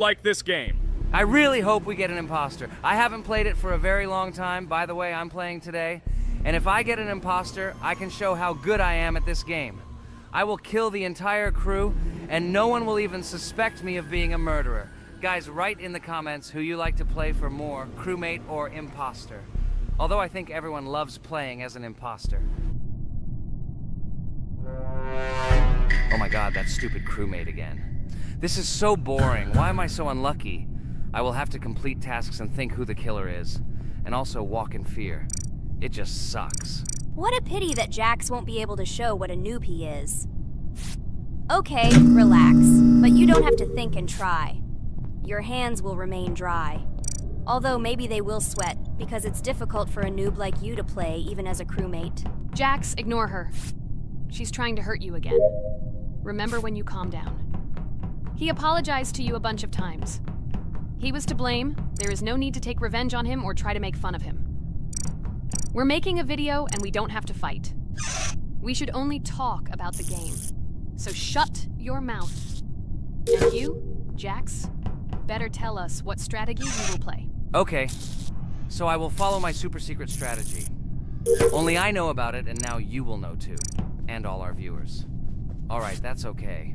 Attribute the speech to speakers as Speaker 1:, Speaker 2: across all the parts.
Speaker 1: like this game.
Speaker 2: I really hope we get an imposter. I haven't played it for a very long time. By the way, I'm playing today. And if I get an imposter, I can show how good I am at this game. I will kill the entire crew, and no one will even suspect me of being a murderer. Guys, write in the comments who you like to play for more, crewmate or imposter. Although I think everyone loves playing as an imposter. Oh my god, that stupid crewmate again. This is so boring. Why am I so unlucky? I will have to complete tasks and think who the killer is. And also walk in fear. It just sucks.
Speaker 3: What a pity that Jax won't be able to show what a noob he is. Okay, relax. But you don't have to think and try. Your hands will remain dry. Although maybe they will sweat, because it's difficult for a noob like you to play, even as a crewmate.
Speaker 4: Jax, ignore her. She's trying to hurt you again. Remember when you calm down. He apologized to you a bunch of times. He was to blame. There is no need to take revenge on him or try to make fun of him. We're making a video and we don't have to fight. We should only talk about the game. So shut your mouth. And you, Jax, better tell us what strategy you will play.
Speaker 2: Okay, so I will follow my super secret strategy. Only I know about it, and now you will know too. And all our viewers. Alright, that's okay.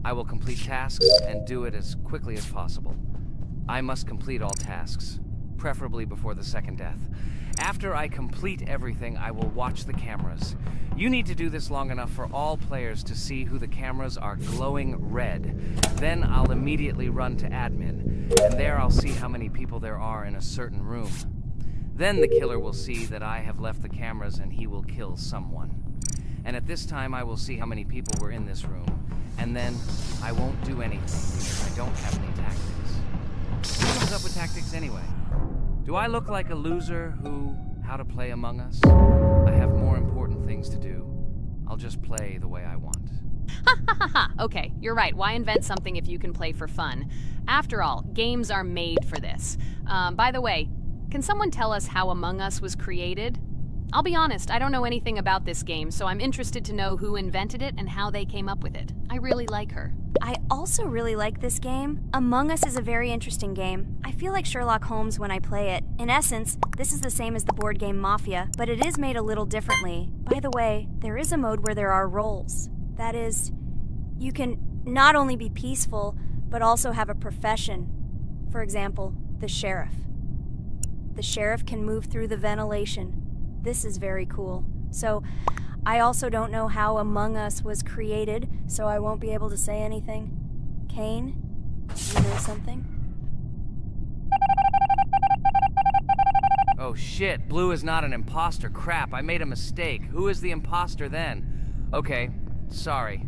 Speaker 2: I will complete tasks and do it as quickly as possible. I must complete all tasks, preferably before the second death. After I complete everything, I will watch the cameras. You need to do this long enough for all players to see who the cameras are glowing red. Then I'll immediately run to admin, and there I'll see how many people there are in a certain room. Then the killer will see that I have left the cameras and he will kill someone. And at this time, I will see how many people were in this room. And then I won't do anything because I don't have any tactics. Who comes up with tactics anyway? Do I look like a loser who, how to play Among Us? I have more important things to do. I'll just play the way I want.
Speaker 4: Ha ha ha ha! Okay, you're right. Why invent something if you can play for fun? After all, games are made for this. By the way, can someone tell us how Among Us was created? I'll be honest, I don't know anything about this game, so I'm interested to know who invented it and how they came up with it. I really like her.
Speaker 3: I also really like this game. Among Us is a very interesting game. I feel like Sherlock Holmes when I play it. In essence, this is the same as the board game Mafia, but it is made a little differently. By the way, there is a mode where there are roles. That is, you can not only be peaceful, but also have a profession. For example, the sheriff. The sheriff can move through the ventilation. This is very cool. So, I also don't know how Among Us was created, so I won't be able to say anything. Kane, you know something?
Speaker 2: Oh shit, Blue is not an imposter. Crap, I made a mistake. Who is the imposter then? Okay, sorry.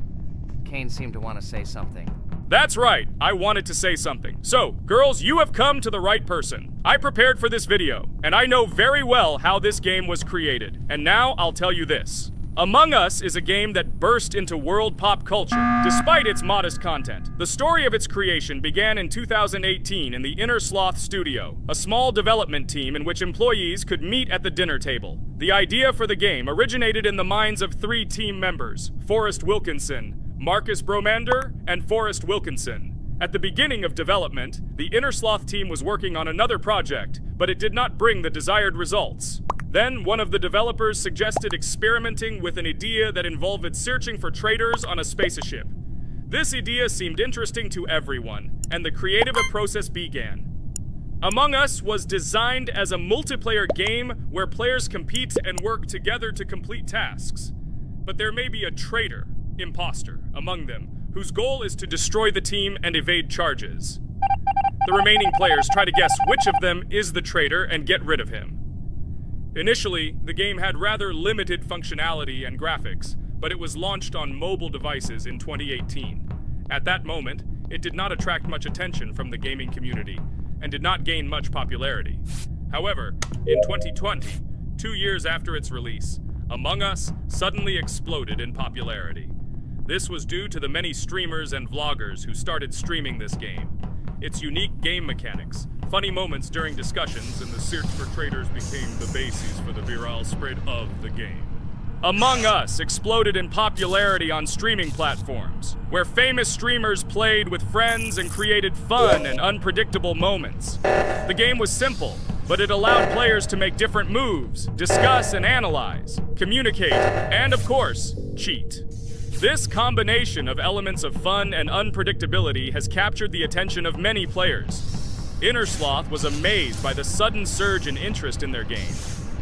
Speaker 2: Kane seemed to want to say something.
Speaker 1: That's right, I wanted to say something. So, girls, you have come to the right person. I prepared for this video, and I know very well how this game was created. And now I'll tell you this. Among Us is a game that burst into world pop culture, despite its modest content. The story of its creation began in 2018 in the Inner Sloth Studio, a small development team in which employees could meet at the dinner table. The idea for the game originated in the minds of 3 team members, Forrest Wilkinson, Marcus Bromander, and Forrest Wilkinson. At the beginning of development, the Inner Sloth team was working on another project, but it did not bring the desired results. Then, one of the developers suggested experimenting with an idea that involved searching for traitors on a spaceship. This idea seemed interesting to everyone, and the creative process began. Among Us was designed as a multiplayer game where players compete and work together to complete tasks. But there may be a traitor, imposter, among them, whose goal is to destroy the team and evade charges. The remaining players try to guess which of them is the traitor and get rid of him. Initially, the game had rather limited functionality and graphics, but it was launched on mobile devices in 2018. At that moment, it did not attract much attention from the gaming community, and did not gain much popularity. However, in 2020, 2 years after its release, Among Us suddenly exploded in popularity. This was due to the many streamers and vloggers who started streaming this game. Its unique game mechanics, funny moments during discussions, and the search for traitors became the basis for the viral spread of the game. Among Us exploded in popularity on streaming platforms, where famous streamers played with friends and created fun and unpredictable moments. The game was simple, but it allowed players to make different moves, discuss and analyze, communicate, and of course, cheat. This combination of elements of fun and unpredictability has captured the attention of many players. Innersloth was amazed by the sudden surge in interest in their game,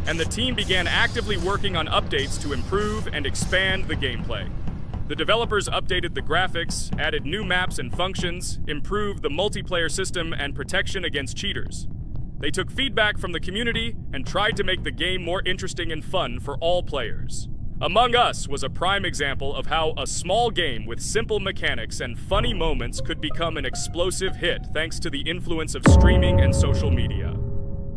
Speaker 1: and the team began actively working on updates to improve and expand the gameplay. The developers updated the graphics, added new maps and functions, improved the multiplayer system and protection against cheaters. They took feedback from the community and tried to make the game more interesting and fun for all players. Among Us was a prime example of how a small game with simple mechanics and funny moments could become an explosive hit thanks to the influence of streaming and social media.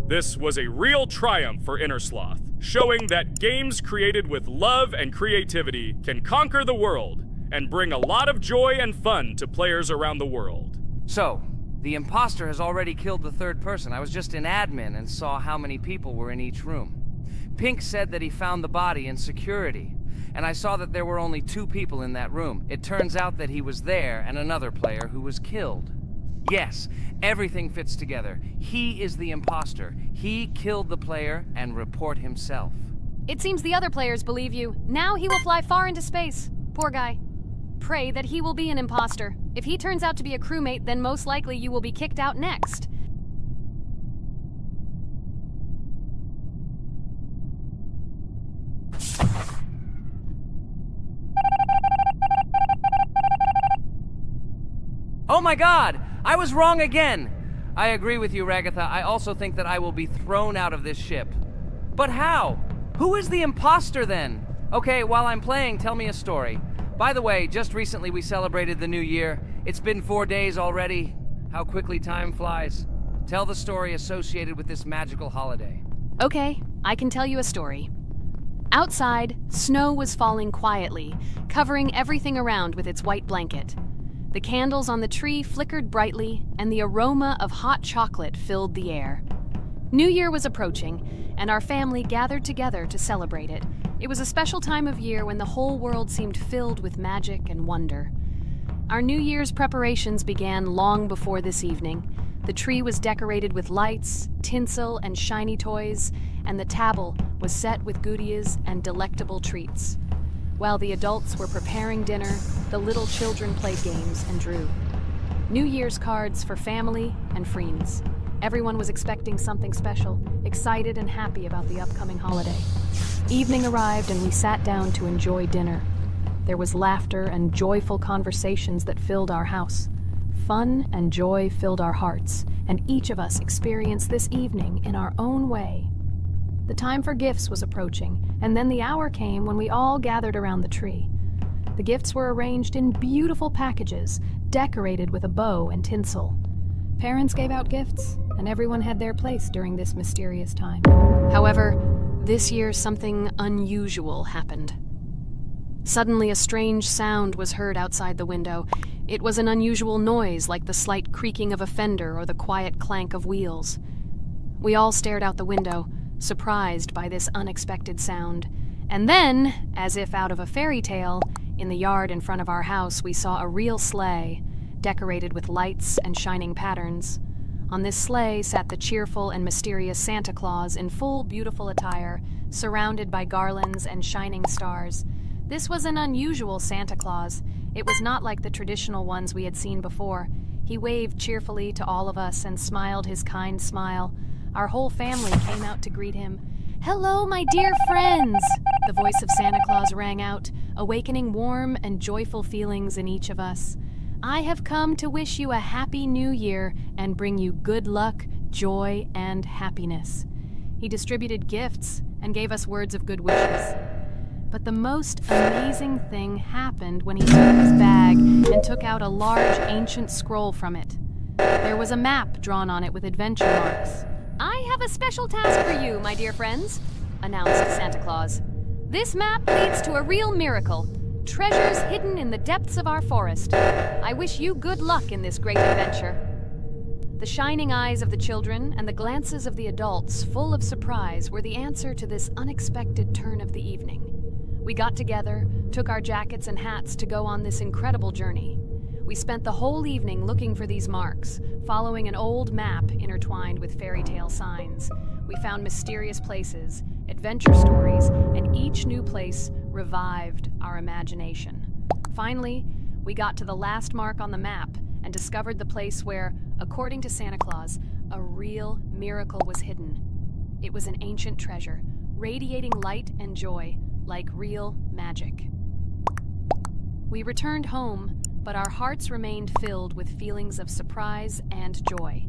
Speaker 1: This was a real triumph for Innersloth, showing that games created with love and creativity can conquer the world and bring a lot of joy and fun to players around the world.
Speaker 2: So, the imposter has already killed the third person. I was just in admin and saw how many people were in each room. Pink said that he found the body in security, and I saw that there were only 2 people in that room. It turns out that he was there and another player who was killed. Yes, everything fits together. He is the imposter. He killed the player and report himself.
Speaker 4: It seems the other players believe you. Now he will fly far into space. Poor guy. Pray that he will be an imposter. If he turns out to be a crewmate, then most likely you will be kicked out next.
Speaker 2: Oh my god! I was wrong again! I agree with you, Ragatha. I also think that I will be thrown out of this ship. But how? Who is the imposter then? Okay, while I'm playing, tell me a story. By the way, just recently we celebrated the new year. It's been 4 days already. How quickly time flies. Tell the story associated with this magical holiday.
Speaker 4: Okay, I can tell you a story. Outside, snow was falling quietly, covering everything around with its white blanket. The candles on the tree flickered brightly, and the aroma of hot chocolate filled the air. New Year was approaching, and our family gathered together to celebrate it. It was a special time of year when the whole world seemed filled with magic and wonder. Our New Year's preparations began long before this evening. The tree was decorated with lights, tinsel, and shiny toys, and the table was set with goodies and delectable treats. While the adults were preparing dinner, the little children played games and drew. New Year's cards for family and friends. Everyone was expecting something special, excited and happy about the upcoming holiday. Evening arrived and we sat down to enjoy dinner. There was laughter and joyful conversations that filled our house. Fun and joy filled our hearts, and each of us experienced this evening in our own way. The time for gifts was approaching, and then the hour came when we all gathered around the tree. The gifts were arranged in beautiful packages, decorated with a bow and tinsel. Parents gave out gifts, and everyone had their place during this mysterious time. However, this year something unusual happened. Suddenly a strange sound was heard outside the window. It was an unusual noise, like the slight creaking of a fender or the quiet clank of wheels. We all stared out the window, surprised by this unexpected sound. And then, as if out of a fairy tale, in the yard in front of our house we saw a real sleigh, decorated with lights and shining patterns. On this sleigh sat the cheerful and mysterious Santa Claus in full beautiful attire, surrounded by garlands and shining stars. This was an unusual Santa Claus. It was not like the traditional ones we had seen before. He waved cheerfully to all of us and smiled his kind smile. Our whole family came out to greet him. "Hello, my dear friends!" The voice of Santa Claus rang out, awakening warm and joyful feelings in each of us. "I have come to wish you a happy new year and bring you good luck, joy, and happiness." He distributed gifts and gave us words of good wishes. But the most amazing thing happened when he took his bag and took out a large ancient scroll from it. There was a map drawn on it with adventure marks. "I have a special task for you, my dear friends," announced Santa Claus. "This map leads to a real miracle. Treasures hidden in the depths of our forest. I wish you good luck in this great adventure." The shining eyes of the children and the glances of the adults, full of surprise, were the answer to this unexpected turn of the evening. We got together, took our jackets and hats to go on this incredible journey. We spent the whole evening looking for these marks, following an old map intertwined with fairy tale signs. We found mysterious places, adventure stories, and each new place revived our imagination. Finally, we got to the last mark on the map and discovered the place where, according to Santa Claus, a real miracle was hidden. It was an ancient treasure, radiating light and joy like real magic. We returned home, but our hearts remained filled with feelings of surprise and joy.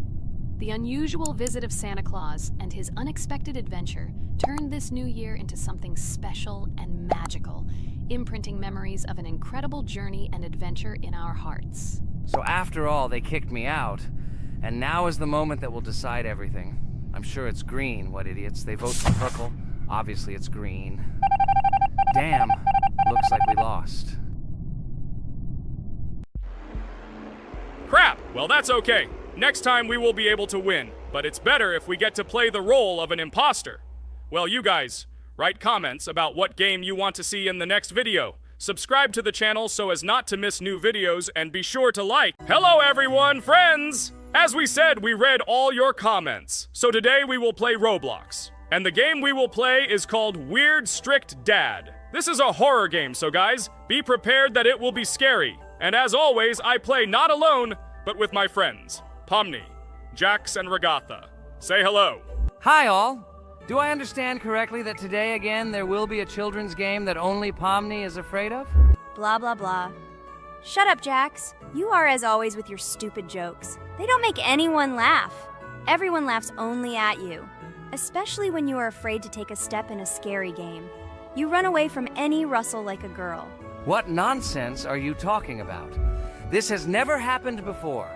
Speaker 4: The unusual visit of Santa Claus and his unexpected adventure turned this new year into something special and magical, imprinting memories of an incredible journey and adventure in our hearts.
Speaker 2: So after all, they kicked me out, and now is the moment that will decide everything. I'm sure it's green, what idiots. They vote for purple. Obviously it's green. Damn, looks like we lost.
Speaker 1: Crap! Well, that's okay. Next time we will be able to win, but it's better if we get to play the role of an imposter. Well, you guys, write comments about what game you want to see in the next video. Subscribe to the channel so as not to miss new videos, and be sure to like. Hello everyone, friends! As we said, we read all your comments. So today we will play Roblox. And the game we will play is called Weird Strict Dad. This is a horror game, so guys, be prepared that it will be scary. And as always, I play not alone, but with my friends, Pomni, Jax, and Regatha. Say hello.
Speaker 2: Hi all! Do I understand correctly that today again there will be a children's game that only Pomni is afraid of?
Speaker 3: Blah, blah, blah. Shut up, Jax. You are as always with your stupid jokes. They don't make anyone laugh. Everyone laughs only at you. Especially when you are afraid to take a step in a scary game. You run away from any rustle like a girl.
Speaker 2: What nonsense are you talking about? This has never happened before.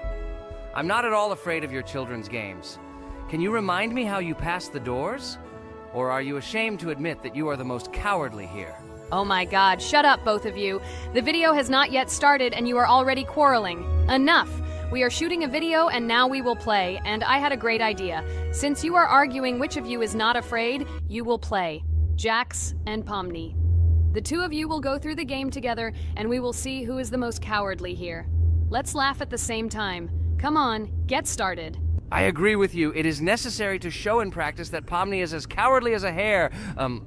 Speaker 2: I'm not at all afraid of your children's games. Can you remind me how you passed the doors? Or are you ashamed to admit that you are the most cowardly here?
Speaker 4: Oh my god, shut up, both of you. The video has not yet started and you are already quarreling. Enough! We are shooting a video and now we will play, and I had a great idea. Since you are arguing which of you is not afraid, you will play. Jax and Pomni. The two of you will go through the game together and we will see who is the most cowardly here. Let's laugh at the same time. Come on, get started.
Speaker 2: I agree with you. It is necessary to show in practice that Pomni is as cowardly as a hare.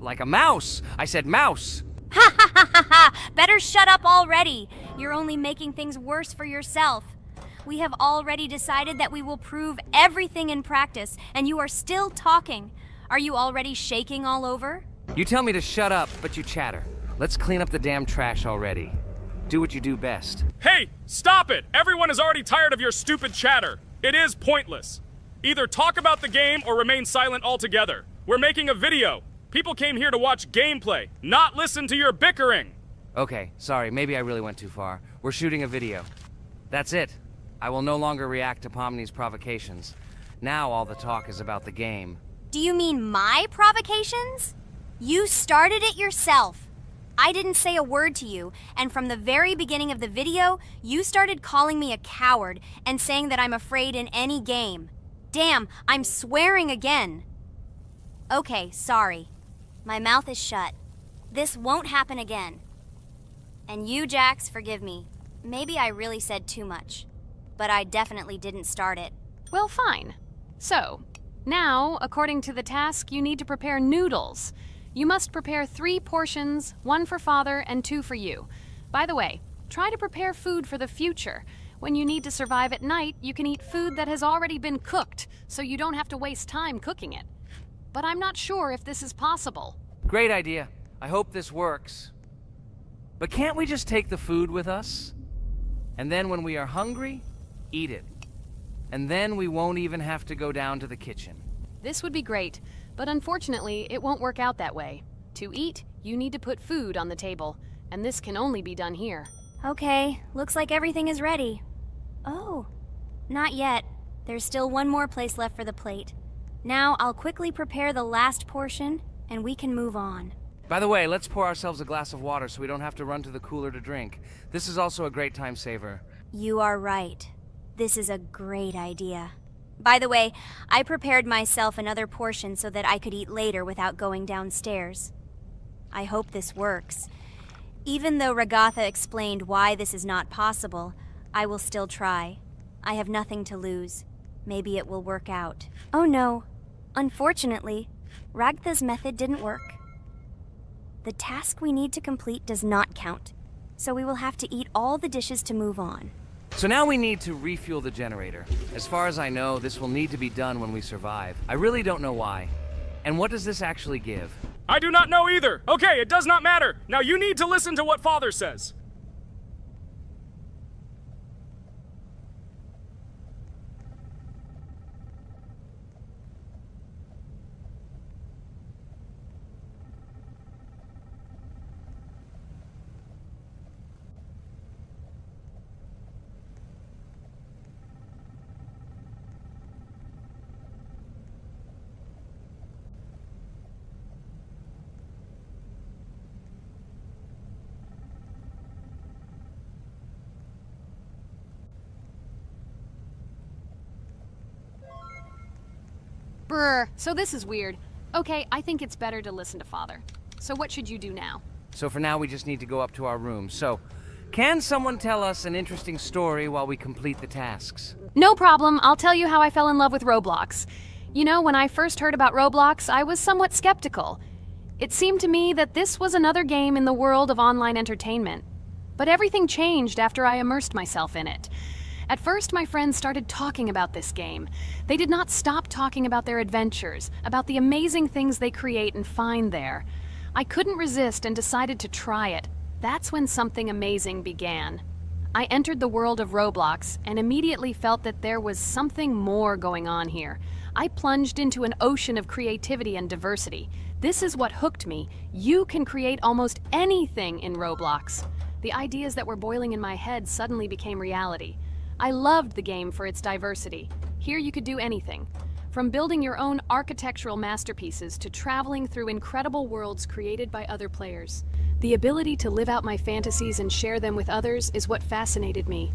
Speaker 2: Like a mouse. I said mouse.
Speaker 3: Ha ha ha ha ha! Better shut up already. You're only making things worse for yourself. We have already decided that we will prove everything in practice, and you are still talking. Are you already shaking all over?
Speaker 2: You tell me to shut up, but you chatter. Let's clean up the damn trash already. Do what you do best.
Speaker 1: Hey, stop it! Everyone is already tired of your stupid chatter. It is pointless. Either talk about the game or remain silent altogether. We're making a video. People came here to watch gameplay, not listen to your bickering.
Speaker 2: Okay, sorry, maybe I really went too far. We're shooting a video. That's it. I will no longer react to Pomni's provocations. Now all the talk is about the game.
Speaker 3: Do you mean my provocations? You started it yourself. I didn't say a word to you, and from the very beginning of the video, you started calling me a coward and saying that I'm afraid in any game. Damn, I'm swearing again. Okay, sorry. My mouth is shut. This won't happen again. And you, Jax, forgive me. Maybe I really said too much. But I definitely didn't start it.
Speaker 4: Well, fine. So, now, according to the task, you need to prepare noodles. You must prepare 3 portions, 1 for Father and 2 for you. By the way, try to prepare food for the future. When you need to survive at night, you can eat food that has already been cooked, so you don't have to waste time cooking it. But I'm not sure if this is possible.
Speaker 2: Great idea. I hope this works. But can't we just take the food with us? And then when we are hungry, eat it. And then we won't even have to go down to the kitchen.
Speaker 4: This would be great, but unfortunately, it won't work out that way. To eat, you need to put food on the table, and this can only be done here.
Speaker 3: Okay, looks like everything is ready. Oh, not yet. There's still one more place left for the plate. Now I'll quickly prepare the last portion, and we can move on.
Speaker 2: By the way, let's pour ourselves a glass of water so we don't have to run to the cooler to drink. This is also a great time saver.
Speaker 3: You are right. This is a great idea. By the way, I prepared myself another portion so that I could eat later without going downstairs. I hope this works. Even though Ragatha explained why this is not possible, I will still try. I have nothing to lose. Maybe it will work out. Oh no. Unfortunately, Ragatha's method didn't work. The task we need to complete does not count, so we will have to eat all the dishes to move on.
Speaker 2: So now we need to refuel the generator. As far as I know, this will need to be done when we survive. I really don't know why. And what does this actually give?
Speaker 1: I do not know either. Okay, it does not matter. Now you need to listen to what Father says.
Speaker 4: Brr, so this is weird. Okay, I think it's better to listen to Father. So what should you do now?
Speaker 2: So for now, we just need to go up to our room. So, can someone tell us an interesting story while we complete the tasks?
Speaker 4: No problem, I'll tell you how I fell in love with Roblox. You know, when I first heard about Roblox, I was somewhat skeptical. It seemed to me that this was another game in the world of online entertainment. But everything changed after I immersed myself in it. At first, my friends started talking about this game. They did not stop talking about their adventures, about the amazing things they create and find there. I couldn't resist and decided to try it. That's when something amazing began. I entered the world of Roblox and immediately felt that there was something more going on here. I plunged into an ocean of creativity and diversity. This is what hooked me. You can create almost anything in Roblox. The ideas that were boiling in my head suddenly became reality. I loved the game for its diversity. Here you could do anything. From building your own architectural masterpieces to traveling through incredible worlds created by other players. The ability to live out my fantasies and share them with others is what fascinated me.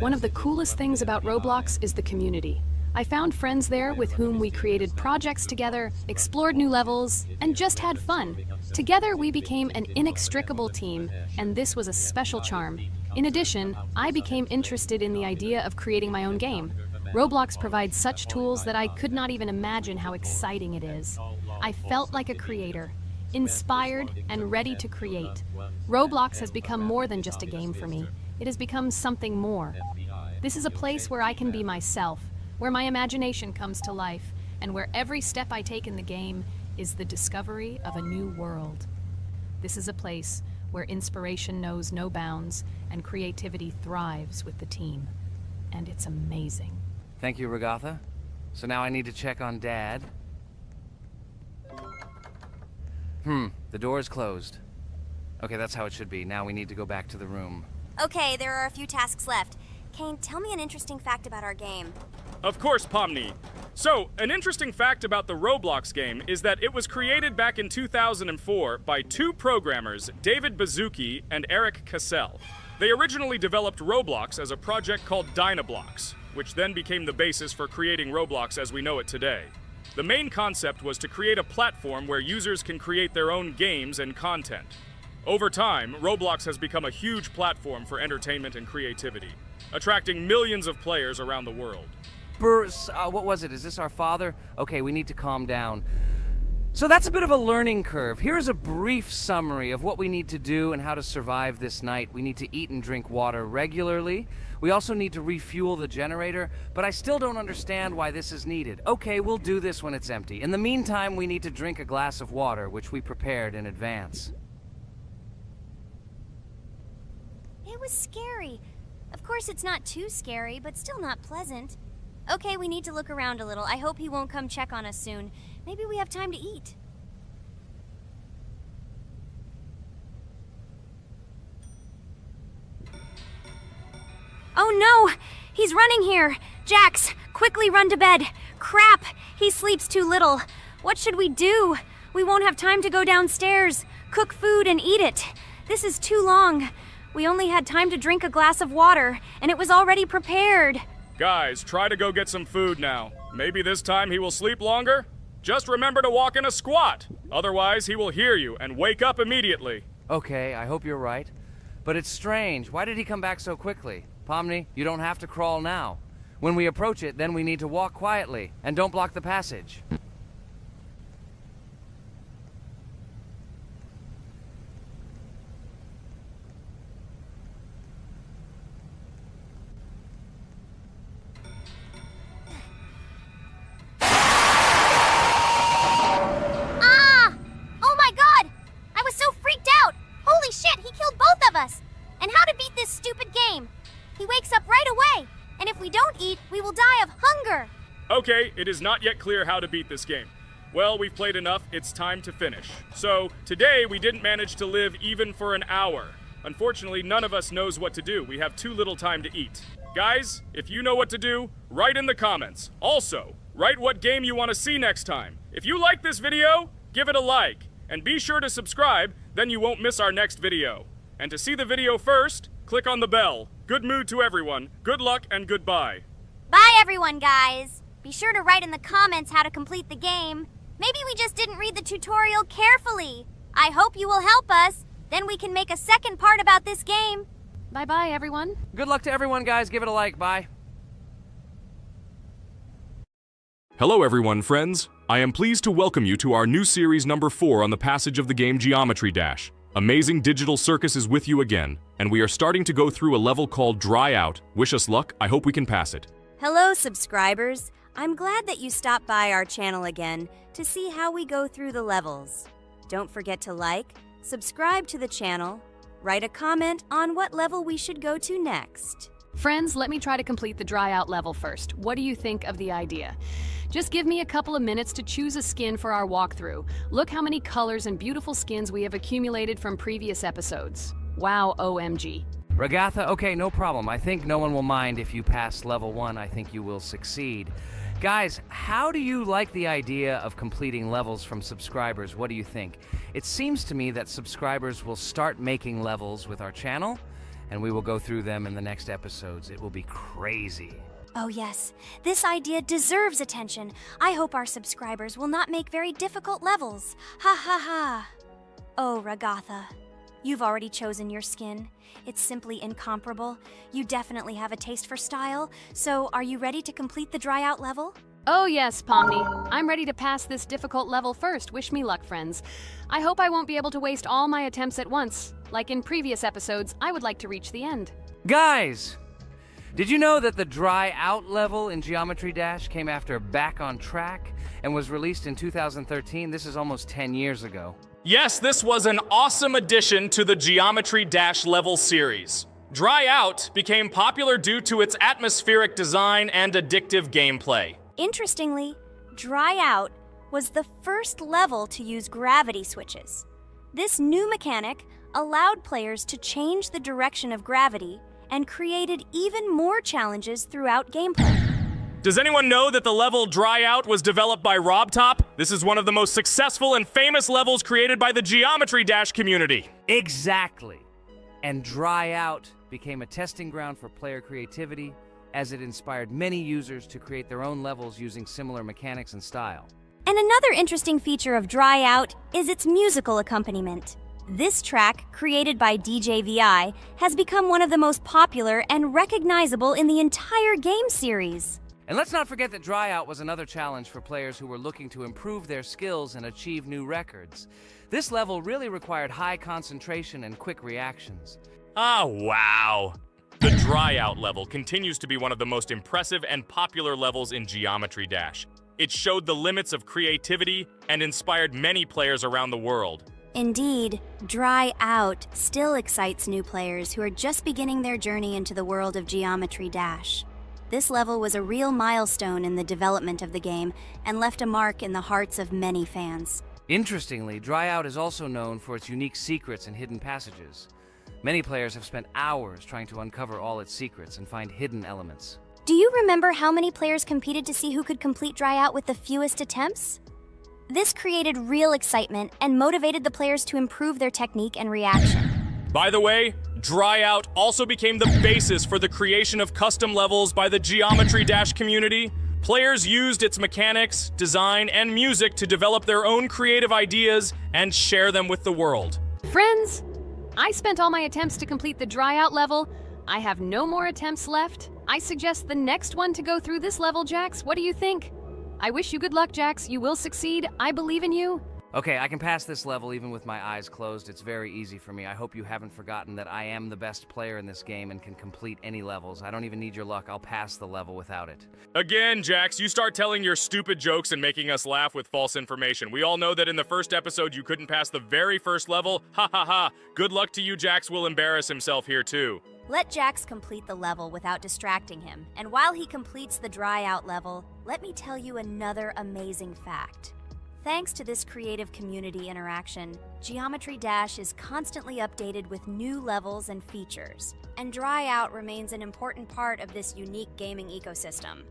Speaker 4: One of the coolest things about Roblox is the community. I found friends there with whom we created projects together, explored new levels, and just had fun. Together we became an inextricable team, and this was a special charm. In addition, I became interested in the idea of creating my own game. Roblox provides such tools that I could not even imagine how exciting it is. I felt like a creator, inspired and ready to create. Roblox has become more than just a game for me. It has become something more. This is a place where I can be myself, where my imagination comes to life, and where every step I take in the game is the discovery of a new world. This is a place where inspiration knows no bounds and creativity thrives with the team. And it's amazing.
Speaker 2: Thank you, Ragatha. So now I need to check on Dad. The door is closed. Okay, that's how it should be. Now we need to go back to the room.
Speaker 3: Okay, there are a few tasks left. Kane, tell me an interesting fact about our game.
Speaker 1: Of course, Pomni. So, an interesting fact about the Roblox game is that it was created back in 2004 by two programmers, David Baszucki and Eric Cassell. They originally developed Roblox as a project called Dynablocks, which then became the basis for creating Roblox as we know it today. The main concept was to create a platform where users can create their own games and content. Over time, Roblox has become a huge platform for entertainment and creativity, attracting millions of players around the world.
Speaker 2: What was it? Is this our father? Okay, we need to calm down. So that's a bit of a learning curve. Here's a brief summary of what we need to do and how to survive this night. We need to eat and drink water regularly. We also need to refuel the generator, but I still don't understand why this is needed. Okay, we'll do this when it's empty. In the meantime, we need to drink a glass of water, which we prepared in advance.
Speaker 3: It was scary. Of course, it's not too scary, but still not pleasant. Okay, we need to look around a little. I hope he won't come check on us soon. Maybe we have time to eat. Oh no! He's running here! Jax, quickly run to bed! Crap! He sleeps too little. What should we do? We won't have time to go downstairs, cook food and eat it. This is too long. We only had time to drink a glass of water, and it was already prepared.
Speaker 1: Guys, try to go get some food now. Maybe this time he will sleep longer? Just remember to walk in a squat. Otherwise, he will hear you and wake up immediately.
Speaker 2: Okay, I hope you're right. But it's strange. Why did he come back so quickly? Pomni, you don't have to crawl now. When we approach it, then we need to walk quietly, and don't block the passage.
Speaker 3: Ah! Oh my god! I was so freaked out! Holy shit, he killed both of us! And how to beat this stupid game? He wakes up right away, and if we don't eat, we will die of hunger!
Speaker 1: Okay, it is not yet clear how to beat this game. Well, we've played enough, it's time to finish. So, today we didn't manage to live even for an hour. Unfortunately, none of us knows what to do. We have too little time to eat. Guys, if you know what to do, write in the comments. Also, write what game you want to see next time. If you like this video, give it a like. And be sure to subscribe, then you won't miss our next video. And to see the video first, click on the bell. Good mood to everyone, good luck, and goodbye.
Speaker 3: Bye everyone, guys! Be sure to write in the comments how to complete the game. Maybe we just didn't read the tutorial carefully. I hope you will help us. Then we can make a second part about this game.
Speaker 4: Bye-bye, everyone.
Speaker 2: Good luck to everyone, guys. Give it a like. Bye.
Speaker 1: Hello everyone, friends. I am pleased to welcome you to our new series number 4 on the passage of the game Geometry Dash. Amazing Digital Circus is with you again, and we are starting to go through a level called Dry Out. Wish us luck, I hope we can pass it.
Speaker 3: Hello, subscribers. I'm glad that you stopped by our channel again to see how we go through the levels. Don't forget to like, subscribe to the channel, write a comment on what level we should go to next.
Speaker 4: Friends, let me try to complete the dry out level first. What do you think of the idea? Just give me a couple of minutes to choose a skin for our walkthrough. Look how many colors and beautiful skins we have accumulated from previous episodes. Wow, OMG.
Speaker 2: Ragatha, okay, no problem. I think no one will mind if you pass level 1. I think you will succeed. Guys, how do you like the idea of completing levels from subscribers? What do you think? It seems to me that subscribers will start making levels with our channel, and we will go through them in the next episodes. It will be crazy.
Speaker 3: Oh yes, this idea deserves attention. I hope our subscribers will not make very difficult levels. Ha ha ha. Oh, Ragatha, you've already chosen your skin. It's simply incomparable. You definitely have a taste for style. So, are you ready to complete the dry out level?
Speaker 4: Oh yes, Pomni. I'm ready to pass this difficult level first. Wish me luck, friends. I hope I won't be able to waste all my attempts at once. Like in previous episodes, I would like to reach the end.
Speaker 2: Guys! Did you know that the Dry Out level in Geometry Dash came after Back on Track and was released in 2013? This is almost 10 years ago.
Speaker 1: Yes, this was an awesome addition to the Geometry Dash level series. Dry Out became popular due to its atmospheric design and addictive gameplay.
Speaker 3: Interestingly, Dry Out was the first level to use gravity switches. This new mechanic allowed players to change the direction of gravity and created even more challenges throughout gameplay.
Speaker 1: Does anyone know that the level Dry Out was developed by RobTop? This is one of the most successful and famous levels created by the Geometry Dash community.
Speaker 2: Exactly. And Dry Out became a testing ground for player creativity, as it inspired many users to create their own levels using similar mechanics and style.
Speaker 3: And another interesting feature of Dry Out is its musical accompaniment. This track, created by DJ VI, has become one of the most popular and recognizable in the entire game series.
Speaker 2: And let's not forget that Dry Out was another challenge for players who were looking to improve their skills and achieve new records. This level really required high concentration and quick reactions.
Speaker 1: Oh, wow. The Dry Out level continues to be one of the most impressive and popular levels in Geometry Dash. It showed the limits of creativity and inspired many players around the world.
Speaker 3: Indeed, Dry Out still excites new players who are just beginning their journey into the world of Geometry Dash. This level was a real milestone in the development of the game and left a mark in the hearts of many fans.
Speaker 2: Interestingly, Dry Out is also known for its unique secrets and hidden passages. Many players have spent hours trying to uncover all its secrets and find hidden elements.
Speaker 3: Do you remember how many players competed to see who could complete Dry Out with the fewest attempts? This created real excitement and motivated the players to improve their technique and reaction.
Speaker 1: By the way, Dry Out also became the basis for the creation of custom levels by the Geometry Dash community. Players used its mechanics, design, and music to develop their own creative ideas and share them with the world.
Speaker 4: Friends, I spent all my attempts to complete the dry out level. I have no more attempts left. I suggest the next one to go through this level, Jax. What do you think? I wish you good luck, Jax. You will succeed. I believe in you.
Speaker 2: Okay, I can pass this level even with my eyes closed. It's very easy for me. I hope you haven't forgotten that I am the best player in this game and can complete any levels. I don't even need your luck. I'll pass the level without it.
Speaker 1: Again, Jax, you start telling your stupid jokes and making us laugh with false information. We all know that in the first episode you couldn't pass the very first level. Ha ha ha. Good luck to you, Jax will embarrass himself here too.
Speaker 3: Let Jax complete the level without distracting him. And while he completes the dry out level, let me tell you another amazing fact. Thanks to this creative community interaction, Geometry Dash is constantly updated with new levels and features, and Dry Out remains an important part of this unique gaming ecosystem.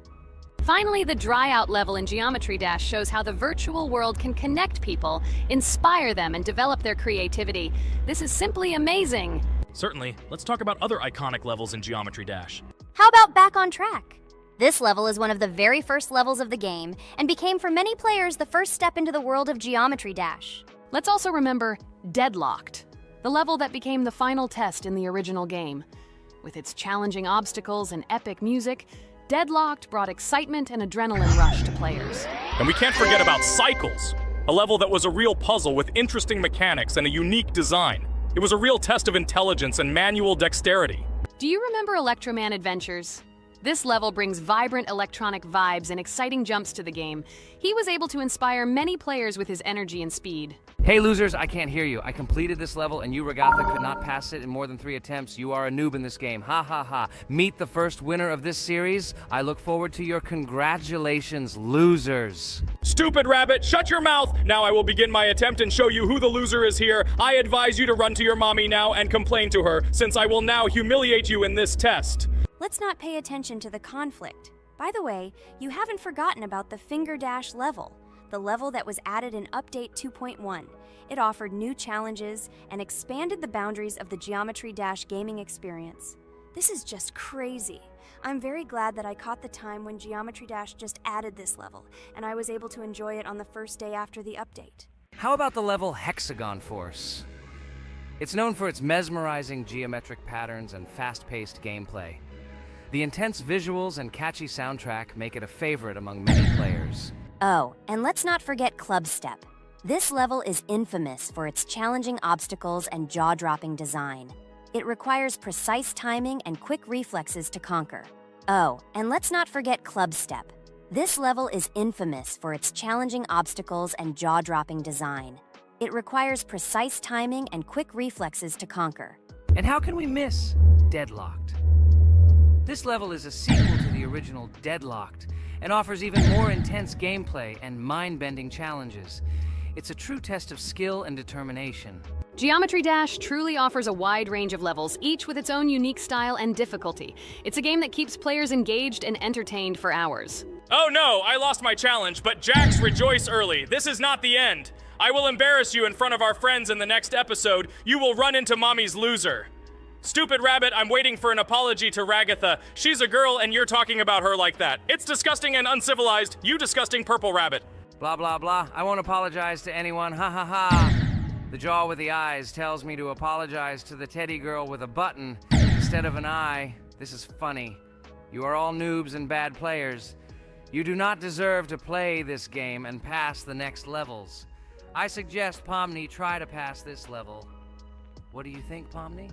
Speaker 4: Finally, the dry out level in Geometry Dash shows how the virtual world can connect people, inspire them, and develop their creativity. This is simply amazing.
Speaker 1: Certainly. Let's talk about other iconic levels in Geometry Dash.
Speaker 3: How about Back on Track? This level is one of the very first levels of the game, and became for many players the first step into the world of Geometry Dash.
Speaker 4: Let's also remember Deadlocked, the level that became the final test in the original game. With its challenging obstacles and epic music, Deadlocked brought excitement and adrenaline rush to players.
Speaker 1: And we can't forget about Cycles, a level that was a real puzzle with interesting mechanics and a unique design. It was a real test of intelligence and manual dexterity.
Speaker 4: Do you remember Electroman Adventures? This level brings vibrant electronic vibes and exciting jumps to the game. He was able to inspire many players with his energy and speed.
Speaker 2: Hey losers, I can't hear you. I completed this level and you, Regatha, could not pass it in more than 3 attempts. You are a noob in this game. Ha ha ha. Meet the first winner of this series. I look forward to your congratulations, losers.
Speaker 1: Stupid rabbit, shut your mouth! Now I will begin my attempt and show you who the loser is here. I advise you to run to your mommy now and complain to her, since I will now humiliate you in this test.
Speaker 3: Let's not pay attention to the conflict. By the way, you haven't forgotten about the Finger Dash level, the level that was added in Update 2.1. It offered new challenges and expanded the boundaries of the Geometry Dash gaming experience. This is just crazy. I'm very glad that I caught the time when Geometry Dash just added this level, and I was able to enjoy it on the first day after the update.
Speaker 2: How about the level Hexagon Force? It's known for its mesmerizing geometric patterns and fast-paced gameplay. The intense visuals and catchy soundtrack make it a favorite among many players.
Speaker 3: Oh, and let's not forget Club Step. This level is infamous for its challenging obstacles and jaw-dropping design. It requires precise timing and quick reflexes to conquer. Oh, and let's not forget Club Step. This level is infamous for its challenging obstacles and jaw-dropping design. It requires precise timing and quick reflexes to conquer.
Speaker 2: And how can we miss Deadlocked? This level is a sequel to the original Deadlocked and offers even more intense gameplay and mind-bending challenges. It's a true test of skill and determination.
Speaker 4: Geometry Dash truly offers a wide range of levels, each with its own unique style and difficulty. It's a game that keeps players engaged and entertained for hours.
Speaker 1: Oh no, I lost my challenge, but Jax, rejoice early. This is not the end. I will embarrass you in front of our friends in the next episode. You will run into Mommy's loser. Stupid rabbit, I'm waiting for an apology to Ragatha. She's a girl and you're talking about her like that. It's disgusting and uncivilized, you disgusting purple rabbit.
Speaker 2: Blah, blah, blah. I won't apologize to anyone. Ha ha ha. The jaw with the eyes tells me to apologize to the teddy girl with a button instead of an eye. This is funny. You are all noobs and bad players. You do not deserve to play this game and pass the next levels. I suggest Pomni try to pass this level. What do you think, Pomni?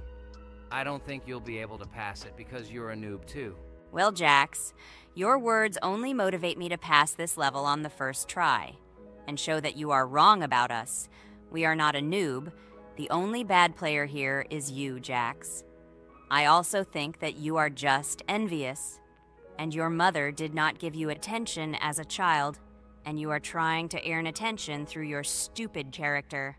Speaker 2: I don't think you'll be able to pass it because you're a noob too.
Speaker 3: Well, Jax, your words only motivate me to pass this level on the first try, and show that you are wrong about us. We are not a noob. The only bad player here is you, Jax. I also think that you are just envious, and your mother did not give you attention as a child, and you are trying to earn attention through your stupid character.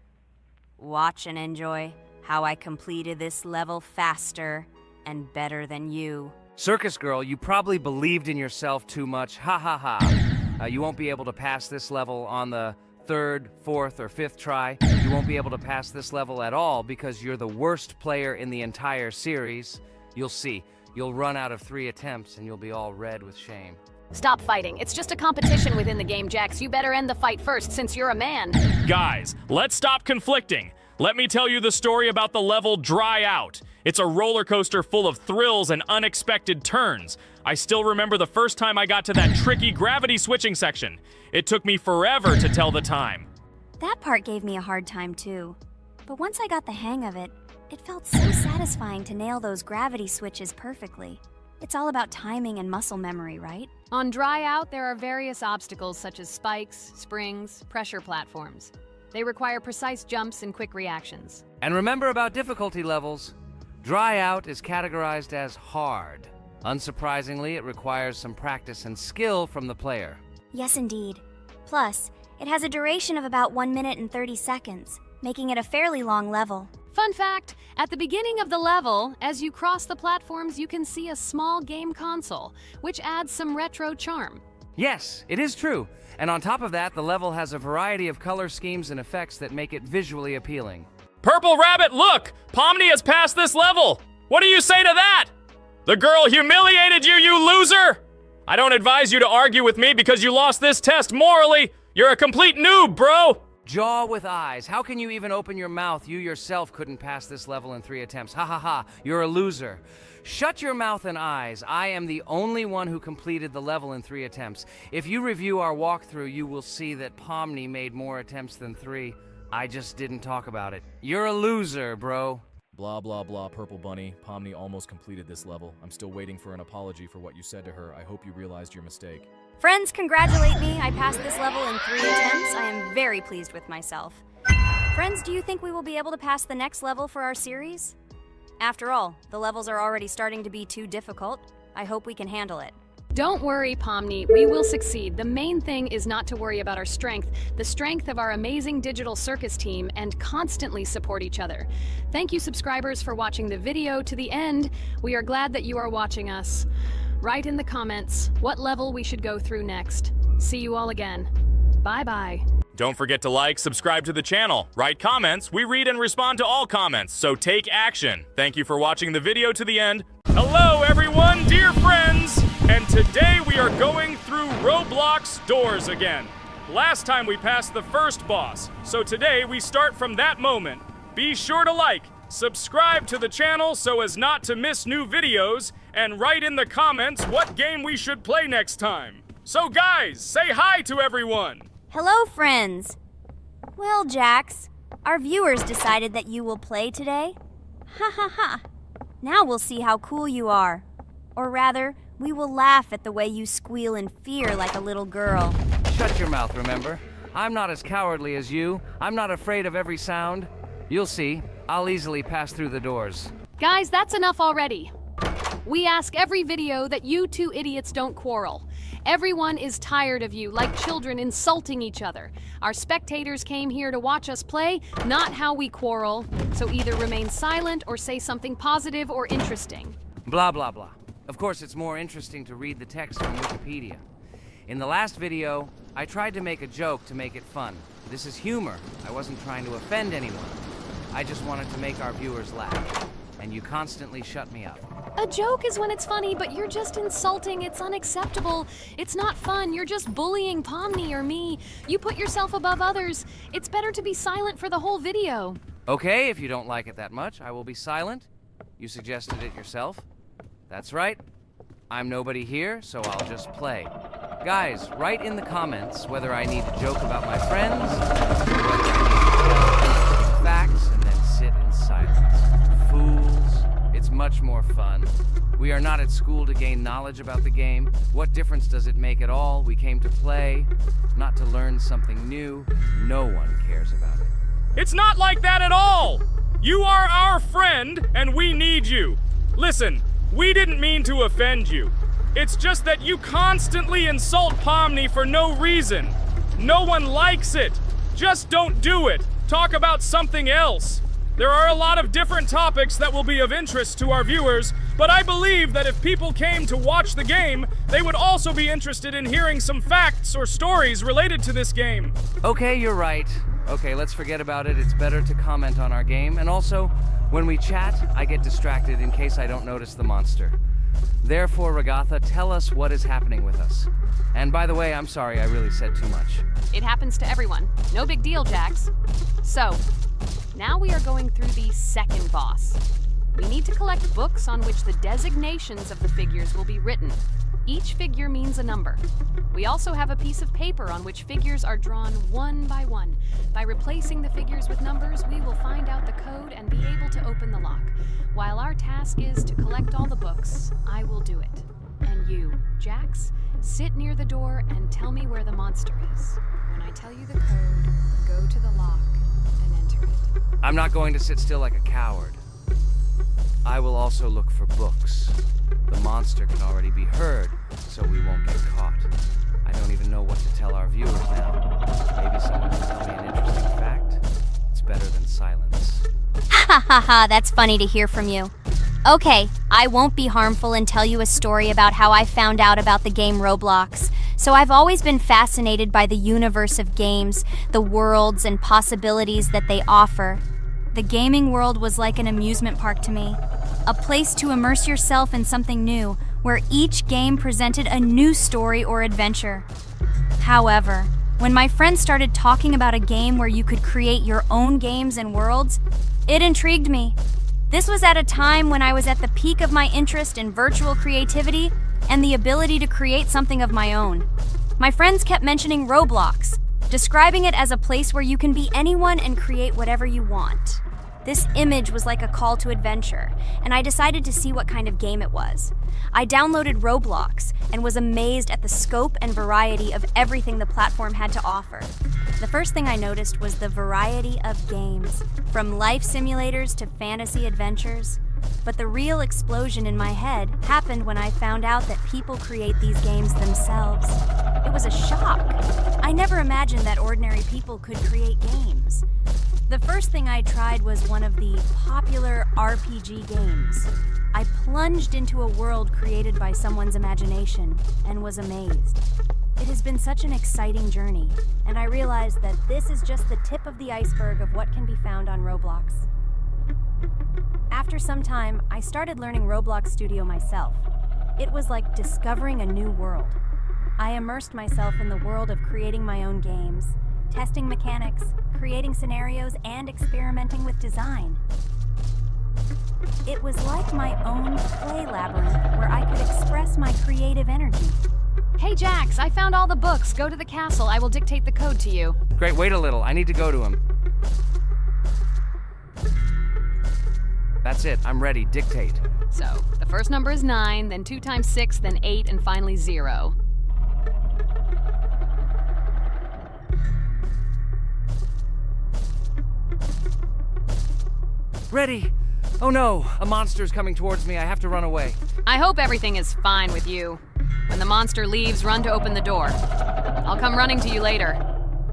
Speaker 3: Watch and enjoy how I completed this level faster and better than you.
Speaker 2: Circus Girl, you probably believed in yourself too much. Ha ha ha. You won't be able to pass this level on the 3rd, 4th, or 5th try. You won't be able to pass this level at all because you're the worst player in the entire series. You'll see. You'll run out of 3 attempts and you'll be all red with shame.
Speaker 4: Stop fighting. It's just a competition within the game, Jax. You better end the fight first since you're a man.
Speaker 1: Guys, let's stop conflicting. Let me tell you the story about the level Dry Out. It's a roller coaster full of thrills and unexpected turns. I still remember the first time I got to that tricky gravity switching section. It took me forever to tell the time.
Speaker 3: That part gave me a hard time too. But once I got the hang of it, it felt so satisfying to nail those gravity switches perfectly. It's all about timing and muscle memory, right?
Speaker 4: On Dry Out, there are various obstacles such as spikes, springs, pressure platforms. They require precise jumps and quick reactions.
Speaker 2: And remember about difficulty levels. Dry Out is categorized as hard. Unsurprisingly, it requires some practice and skill from the player.
Speaker 3: Yes, indeed. Plus, it has a duration of about 1 minute and 30 seconds, making it a fairly long level.
Speaker 4: Fun fact, at the beginning of the level, as you cross the platforms, you can see a small game console, which adds some retro charm.
Speaker 2: Yes, it is true. And on top of that, the level has a variety of color schemes and effects that make it visually appealing.
Speaker 1: Purple Rabbit, look! Pomni has passed this level! What do you say to that? The girl humiliated you, you loser! I don't advise you to argue with me because you lost this test morally. You're a complete noob, bro!
Speaker 2: Jaw with eyes. How can you even open your mouth? You yourself couldn't pass this level in 3 attempts. Ha ha ha. You're a loser. Shut your mouth and eyes. I am the only one who completed the level in 3 attempts. If you review our walkthrough, you will see that Pomni made more attempts than 3. I just didn't talk about it. You're a loser, bro.
Speaker 5: Blah, blah, blah, Purple Bunny. Pomni almost completed this level. I'm still waiting for an apology for what you said to her. I hope you realized your mistake.
Speaker 3: Friends, congratulate me. I passed this level in 3 attempts. I am very pleased with myself. Friends, do you think we will be able to pass the next level for our series? After all, the levels are already starting to be too difficult. I hope we can handle it.
Speaker 4: Don't worry, Pomni. We will succeed. The main thing is not to worry about our strength, the strength of our amazing digital circus team, and constantly support each other. Thank you, subscribers, for watching the video to the end. We are glad that you are watching us. Write in the comments what level we should go through next. See you all again. Bye-bye.
Speaker 1: Don't forget to like, subscribe to the channel, write comments. We read and respond to all comments, so take action. Thank you for watching the video to the end. Hello, everyone, dear friends! And today we are going through Roblox doors again. Last time we passed the first boss, so today we start from that moment. Be sure to like, subscribe to the channel so as not to miss new videos, and write in the comments what game we should play next time. So guys, say hi to everyone!
Speaker 3: Hello, friends. Well, Jax, our viewers decided that you will play today. Ha ha ha. Now we'll see how cool you are. Or rather, we will laugh at the way you squeal in fear like a little girl.
Speaker 2: Shut your mouth, remember? I'm not as cowardly as you. I'm not afraid of every sound. You'll see. I'll easily pass through the doors.
Speaker 4: Guys, that's enough already. We ask every video that you two idiots don't quarrel. Everyone is tired of you, like children insulting each other. Our spectators came here to watch us play, not how we quarrel. So either remain silent or say something positive or interesting.
Speaker 2: Blah, blah, blah. Of course, it's more interesting to read the text from Wikipedia. In the last video, I tried to make a joke to make it fun. This is humor. I wasn't trying to offend anyone. I just wanted to make our viewers laugh. And you constantly shut me up.
Speaker 4: A joke is when it's funny, but you're just insulting. It's unacceptable. It's not fun. You're just bullying Pomni or me. You put yourself above others. It's better to be silent for the whole video.
Speaker 2: Okay, if you don't like it that much, I will be silent. You suggested it yourself. That's right. I'm nobody here, so I'll just play. Guys, write in the comments whether I need to joke about my friends, or whether I need to give facts and then sit in silence. Fools. It's much more fun. We are not at school to gain knowledge about the game. What difference does it make at all? We came to play, not to learn something new. No one cares about it.
Speaker 1: It's not like that at all! You are our friend, and we need you. Listen, we didn't mean to offend you. It's just that you constantly insult Pomni for no reason. No one likes it. Just don't do it. Talk about something else. There are a lot of different topics that will be of interest to our viewers, but I believe that if people came to watch the game, they would also be interested in hearing some facts or stories related to this game.
Speaker 2: Okay, you're right. Okay, let's forget about it. It's better to comment on our game. And also, when we chat, I get distracted in case I don't notice the monster. Therefore, Ragatha, tell us what is happening with us. And by the way, I'm sorry, I really said too much.
Speaker 4: It happens to everyone. No big deal, Jax. So, now we are going through the second boss. We need to collect books on which the designations of the figures will be written. Each figure means a number. We also have a piece of paper on which figures are drawn one by one. By replacing the figures with numbers, we will find out the code and be able to open the lock. While our task is to collect all the books, I will do it. And you, Jax, sit near the door and tell me where the monster is. When I tell you the code, go to the lock and enter it.
Speaker 2: I'm not going to sit still like a coward. I will also look for books. The monster can already be heard, so we won't get caught. I don't even know what to tell our viewers now. Maybe someone can tell me an interesting fact? It's better than silence.
Speaker 3: Ha ha ha, that's funny to hear from you. Okay, I won't be harmful and tell you a story about how I found out about the game Roblox. So I've always been fascinated by the universe of games, the worlds and possibilities that they offer. The gaming world was like an amusement park to me, a place to immerse yourself in something new, where each game presented a new story or adventure. However, when my friends started talking about a game where you could create your own games and worlds, it intrigued me. This was at a time when I was at the peak of my interest in virtual creativity and the ability to create something of my own. My friends kept mentioning Roblox, describing it as a place where you can be anyone and create whatever you want. This image was like a call to adventure, and I decided to see what kind of game it was. I downloaded Roblox and was amazed at the scope and variety of everything the platform had to offer. The first thing I noticed was the variety of games, from life simulators to fantasy adventures. But the real explosion in my head happened when I found out that people create these games themselves. It was a shock. I never imagined that ordinary people could create games. The first thing I tried was one of the popular RPG games. I plunged into a world created by someone's imagination and was amazed. It has been such an exciting journey, and I realized that this is just the tip of the iceberg of what can be found on Roblox. After some time, I started learning Roblox Studio myself. It was like discovering a new world. I immersed myself in the world of creating my own games, testing mechanics, creating scenarios, and experimenting with design. It was like my own play labyrinth where I could express my creative energy.
Speaker 4: Hey, Jax, I found all the books. Go to the castle. I will dictate the code to you.
Speaker 2: Great, wait a little. I need to go to him. That's it. I'm ready. Dictate.
Speaker 4: So, the first number is 9, then 2 times 6, then 8, and finally 0.
Speaker 2: Ready! Oh no! A monster's coming towards me. I have to run away.
Speaker 4: I hope everything is fine with you. When the monster leaves, run to open the door. I'll come running to you later.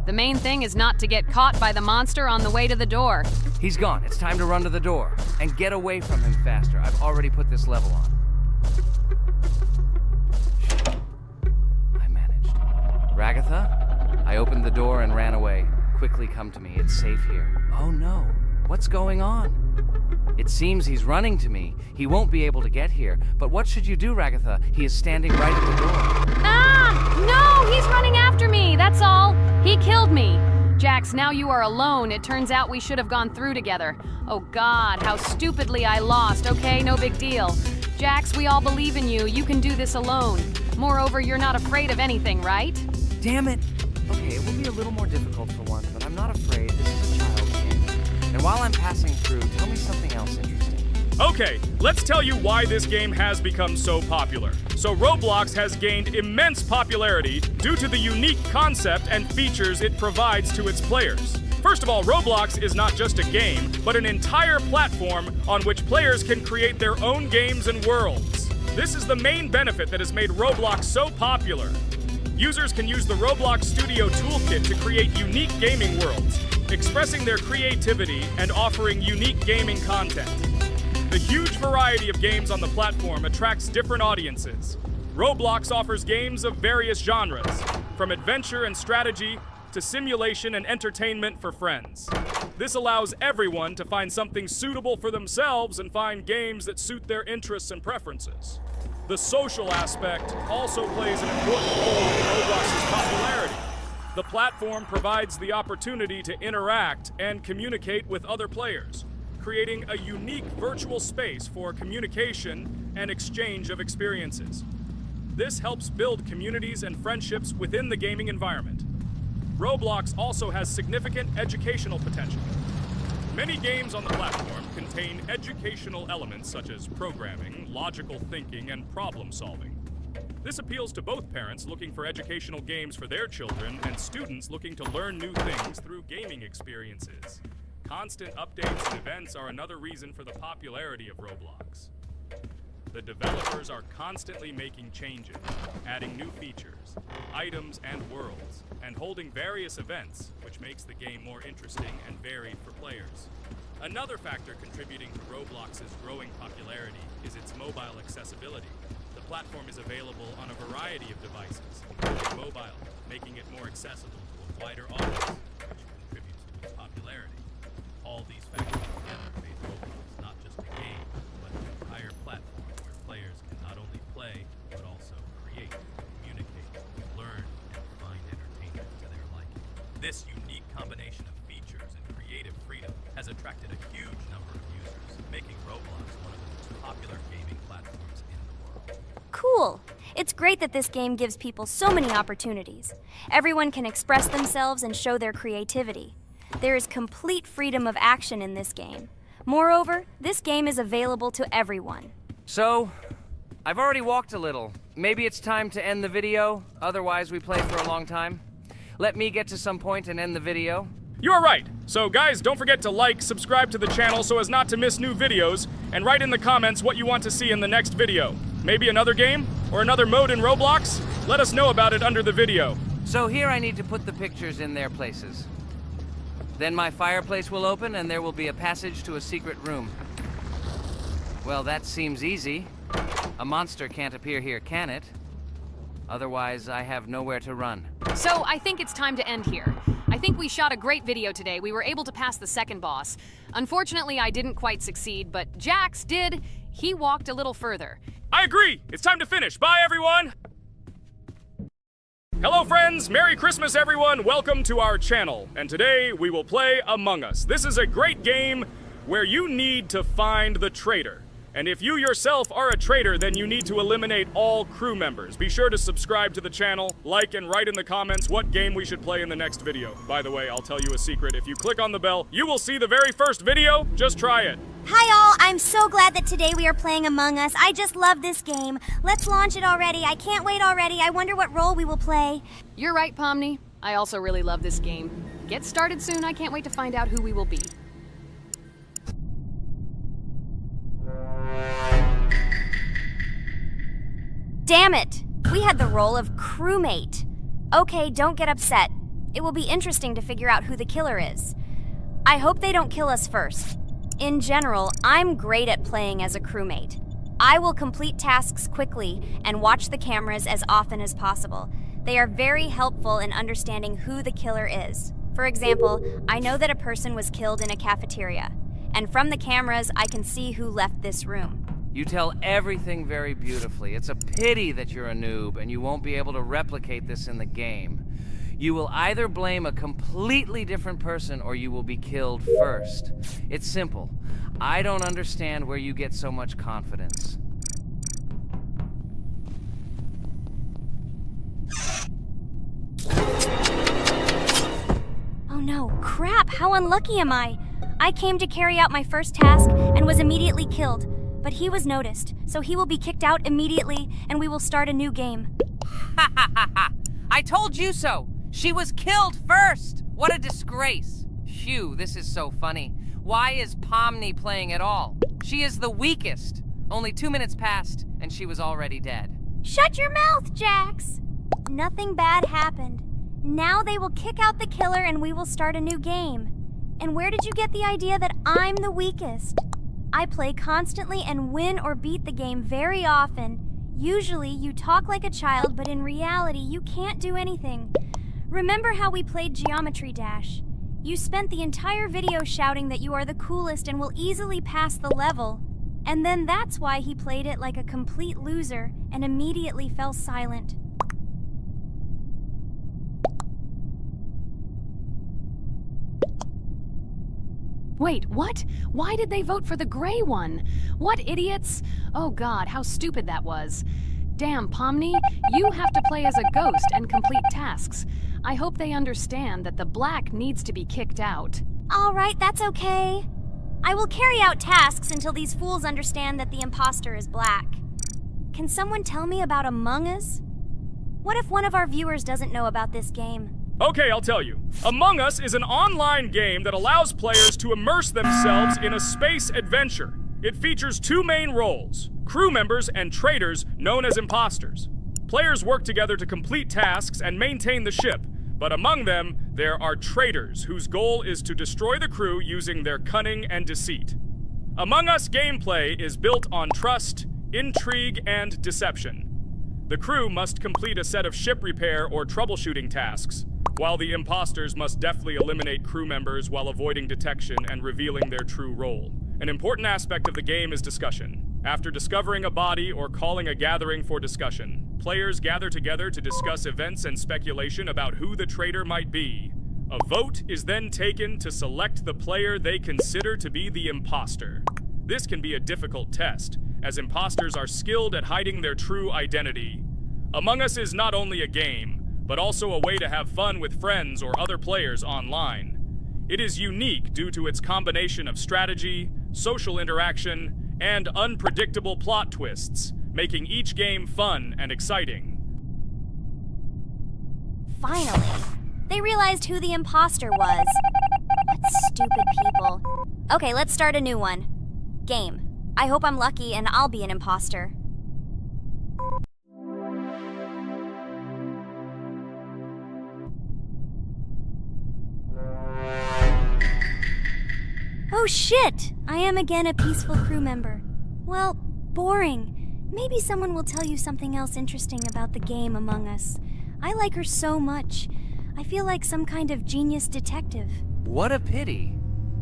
Speaker 4: The main thing is not to get caught by the monster on the way to the door.
Speaker 2: He's gone. It's time to run to the door. And get away from him faster. I've already put this level on. I managed. Ragatha? I opened the door and ran away. Quickly come to me. It's safe here. Oh no. What's going on? It seems he's running to me. He won't be able to get here. But what should you do, Ragatha? He is standing right at the door.
Speaker 4: Ah! No! He's running after me! That's all! He killed me! Jax, now you are alone. It turns out we should have gone through together. Oh God, how stupidly I lost. Okay, no big deal. Jax, we all believe in you. You can do this alone. Moreover, you're not afraid of anything, right?
Speaker 2: Damn it! Okay, it will be a little more difficult for once, but I'm not afraid. This is a child's game. And while I'm passing through, tell me something else interesting.
Speaker 1: Okay, let's tell you why this game has become so popular. So Roblox has gained immense popularity due to the unique concept and features it provides to its players. First of all, Roblox is not just a game, but an entire platform on which players can create their own games and worlds. This is the main benefit that has made Roblox so popular. Users can use the Roblox Studio Toolkit to create unique gaming worlds, expressing their creativity and offering unique gaming content. The huge variety of games on the platform attracts different audiences. Roblox offers games of various genres, from adventure and strategy to simulation and entertainment for friends. This allows everyone to find something suitable for themselves and find games that suit their interests and preferences. The social aspect also plays an important role in Roblox's popularity. The platform provides the opportunity to interact and communicate with other players, creating a unique virtual space for communication and exchange of experiences. This helps build communities and friendships within the gaming environment. Roblox also has significant educational potential. Many games on the platform contain educational elements such as programming, logical thinking, and problem solving. This appeals to both parents looking for educational games for their children and students looking to learn new things through gaming experiences. Constant updates and events are another reason for the popularity of Roblox. The developers are constantly making changes, adding new features, items, and worlds, and holding various events, which makes the game more interesting and varied for players. Another factor contributing to Roblox's growing popularity is its mobile accessibility. The platform is available on a variety of devices, including mobile, making it more accessible to a wider audience, which contributes to its popularity. All these factors together make Roblox not just a game, but an entire platform where players can not only play, but also create, communicate, learn, and find entertainment to their liking. This unique combination of features and creative freedom has attracted a huge number of users, making Roblox one of the most popular gaming platforms in the world.
Speaker 3: Cool! It's great that this game gives people so many opportunities. Everyone can express themselves and show their creativity. There is complete freedom of action in this game. Moreover, this game is available to everyone.
Speaker 2: So, I've already walked a little. Maybe it's time to end the video, otherwise we play for a long time. Let me get to some point and end the video.
Speaker 1: You are right. So guys, don't forget to like, subscribe to the channel so as not to miss new videos, and write in the comments what you want to see in the next video. Maybe another game? Or another mode in Roblox? Let us know about it under the video.
Speaker 2: So here I need to put the pictures in their places. Then my fireplace will open and there will be a passage to a secret room. Well, that seems easy. A monster can't appear here, can it? Otherwise, I have nowhere to run.
Speaker 4: So I think it's time to end here. I think we shot a great video today. We were able to pass the second boss. Unfortunately, I didn't quite succeed, but Jax did. He walked a little further.
Speaker 1: I agree! It's time to finish. Bye, everyone! Hello, friends! Merry Christmas, everyone! Welcome to our channel. And today, we will play Among Us. This is a great game where you need to find the traitor. And if you yourself are a traitor, then you need to eliminate all crew members. Be sure to subscribe to the channel, like, and write in the comments what game we should play in the next video. By the way, I'll tell you a secret. If you click on the bell, you will see the very first video. Just try it.
Speaker 3: Hi all, I'm so glad that today we are playing Among Us. I just love this game. Let's launch it already. I can't wait already. I wonder what role we will play.
Speaker 4: You're right, Pomni. I also really love this game. Get started soon. I can't wait to find out who we will be.
Speaker 3: Damn it! We had the role of crewmate. Okay, don't get upset. It will be interesting to figure out who the killer is. I hope they don't kill us first. In general, I'm great at playing as a crewmate. I will complete tasks quickly and watch the cameras as often as possible. They are very helpful in understanding who the killer is. For example, I know that a person was killed in a cafeteria, and from the cameras, I can see who left this room.
Speaker 2: You tell everything very beautifully. It's a pity that you're a noob and you won't be able to replicate this in the game. You will either blame a completely different person or you will be killed first. It's simple. I don't understand where you get so much confidence.
Speaker 3: Oh no, crap, how unlucky am I? I came to carry out my first task and was immediately killed. But he was noticed, so he will be kicked out immediately, and we will start a new game.
Speaker 2: Ha ha ha ha! I told you so! She was killed first! What a disgrace! Phew, this is so funny. Why is Pomni playing at all? She is the weakest. Only 2 minutes passed, and she was already dead.
Speaker 3: Shut your mouth, Jax! Nothing bad happened. Now they will kick out the killer and we will start a new game. And where did you get the idea that I'm the weakest? I play constantly and win or beat the game very often. Usually, you talk like a child, but in reality, you can't do anything. Remember how we played Geometry Dash? You spent the entire video shouting that you are the coolest and will easily pass the level. And then that's why he played it like a complete loser and immediately fell silent.
Speaker 4: Wait, what? Why did they vote for the gray one? What idiots? Oh god, how stupid that was. Damn, Pomni, you have to play as a ghost and complete tasks. I hope they understand that the black needs to be kicked out.
Speaker 3: All right, that's okay. I will carry out tasks until these fools understand that the imposter is black. Can someone tell me about Among Us? What if one of our viewers doesn't know about this game?
Speaker 1: Okay, I'll tell you. Among Us is an online game that allows players to immerse themselves in a space adventure. It features two main roles, crew members and traitors known as imposters. Players work together to complete tasks and maintain the ship, but among them, there are traitors whose goal is to destroy the crew using their cunning and deceit. Among Us gameplay is built on trust, intrigue, and deception. The crew must complete a set of ship repair or troubleshooting tasks, while the imposters must deftly eliminate crew members while avoiding detection and revealing their true role. An important aspect of the game is discussion. After discovering a body or calling a gathering for discussion, players gather together to discuss events and speculation about who the traitor might be. A vote is then taken to select the player they consider to be the imposter. This can be a difficult test, as imposters are skilled at hiding their true identity. Among Us is not only a game, but also a way to have fun with friends or other players online. It is unique due to its combination of strategy, social interaction, and unpredictable plot twists, making each game fun and exciting.
Speaker 3: Finally, they realized who the imposter was. What stupid people. Okay, let's start a new one. Game. I hope I'm lucky and I'll be an imposter. Oh shit! I am again a peaceful crew member. Well, boring. Maybe someone will tell you something else interesting about the game Among Us. I like her so much. I feel like some kind of genius detective.
Speaker 2: What a pity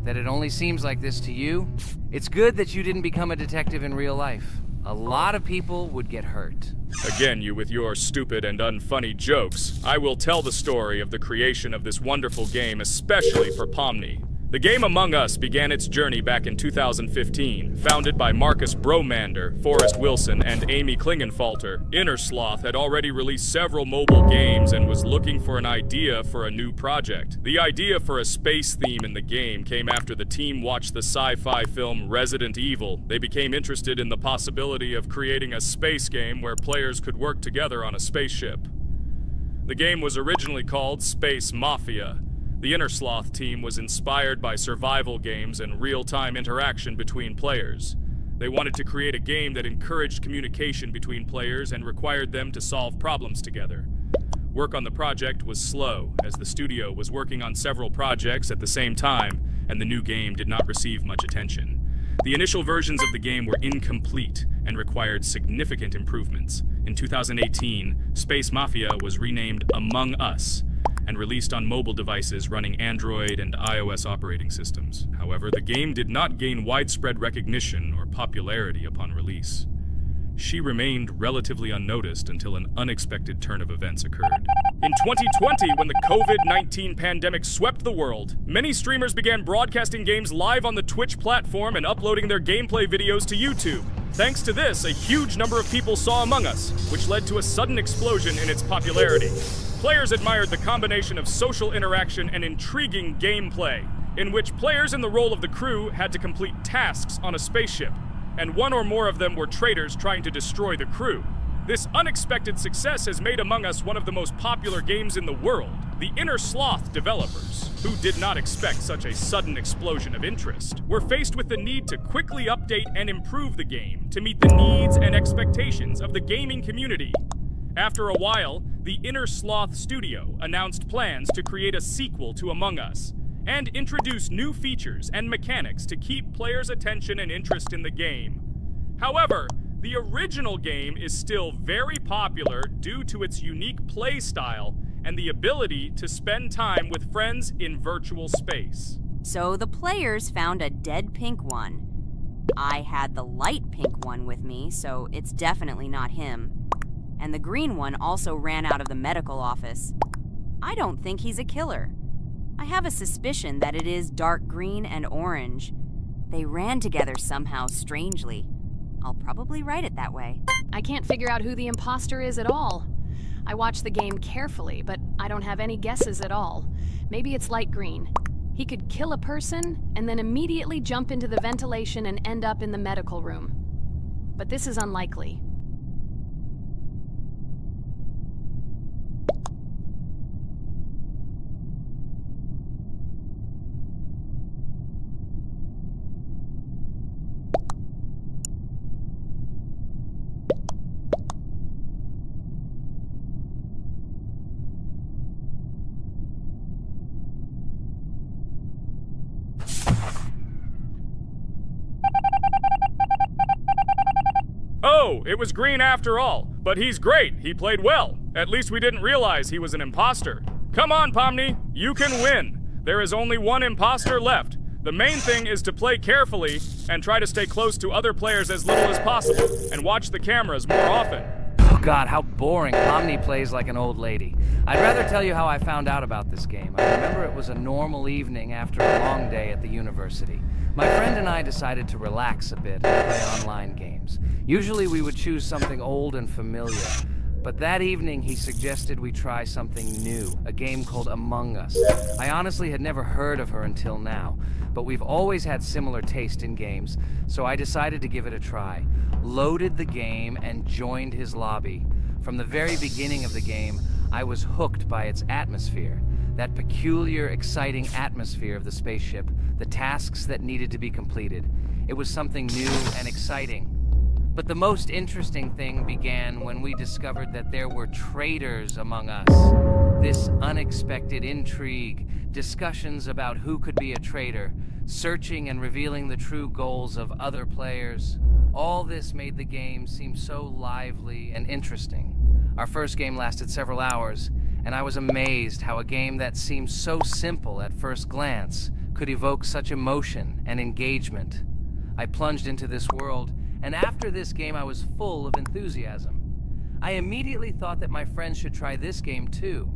Speaker 2: that it only seems like this to you. It's good that you didn't become a detective in real life. A lot of people would get hurt.
Speaker 1: Again, you with your stupid and unfunny jokes. I will tell the story of the creation of this wonderful game, especially for Pomni. The game Among Us began its journey back in 2015, founded by Marcus Bromander, Forrest Wilson, and Amy Klingenfalter. Innersloth had already released several mobile games and was looking for an idea for a new project. The idea for a space theme in the game came after the team watched the sci-fi film Resident Evil. They became interested in the possibility of creating a space game where players could work together on a spaceship. The game was originally called Space Mafia. The Innersloth team was inspired by survival games and real-time interaction between players. They wanted to create a game that encouraged communication between players and required them to solve problems together. Work on the project was slow, as the studio was working on several projects at the same time, and the new game did not receive much attention. The initial versions of the game were incomplete and required significant improvements. In 2018, Space Mafia was renamed Among Us, and released on mobile devices running Android and iOS operating systems. However, the game did not gain widespread recognition or popularity upon release. She remained relatively unnoticed until an unexpected turn of events occurred. In 2020, when the COVID-19 pandemic swept the world, many streamers began broadcasting games live on the Twitch platform and uploading their gameplay videos to YouTube. Thanks to this, a huge number of people saw Among Us, which led to a sudden explosion in its popularity. Players admired the combination of social interaction and intriguing gameplay, in which players in the role of the crew had to complete tasks on a spaceship, and one or more of them were traitors trying to destroy the crew. This unexpected success has made Among Us one of the most popular games in the world. The Innersloth developers, who did not expect such a sudden explosion of interest, were faced with the need to quickly update and improve the game to meet the needs and expectations of the gaming community. After a while, the Innersloth studio announced plans to create a sequel to Among Us and introduce new features and mechanics to keep players' attention and interest in the game. However, the original game is still very popular due to its unique play style and the ability to spend time with friends in virtual space.
Speaker 6: So the players found a dead pink one.
Speaker 3: I had the light pink one with me, so it's definitely not him. And the green one also ran out of the medical office. I don't think he's a killer. I have a suspicion that it is dark green and orange. They ran together somehow strangely. I'll probably write it that way.
Speaker 4: I can't figure out who the imposter is at all. I watched the game carefully, but I don't have any guesses at all. Maybe it's light green. He could kill a person and then immediately jump into the ventilation and end up in the medical room. But this is unlikely.
Speaker 1: Oh, it was green after all. But he's great. He played well. At least we didn't realize he was an imposter. Come on, Pomni. You can win. There is only one imposter left. The main thing is to play carefully and try to stay close to other players as little as possible and watch the cameras more often.
Speaker 2: Oh god, how boring. Pomni plays like an old lady. I'd rather tell you how I found out about this game. I remember it was a normal evening after a long day at the university. My friend and I decided to relax a bit and play online games. Usually we would choose something old and familiar, but that evening he suggested we try something new, a game called Among Us. I honestly had never heard of her until now, but we've always had similar taste in games, so I decided to give it a try. Loaded the game and joined his lobby. From the very beginning of the game, I was hooked by its atmosphere. That peculiar, exciting atmosphere of the spaceship, the tasks that needed to be completed. It was something new and exciting. But the most interesting thing began when we discovered that there were traitors among us. This unexpected intrigue, discussions about who could be a traitor, searching and revealing the true goals of other players. All this made the game seem so lively and interesting. Our first game lasted several hours, and I was amazed how a game that seemed so simple at first glance could evoke such emotion and engagement. I plunged into this world, and after this game I was full of enthusiasm. I immediately thought that my friends should try this game too.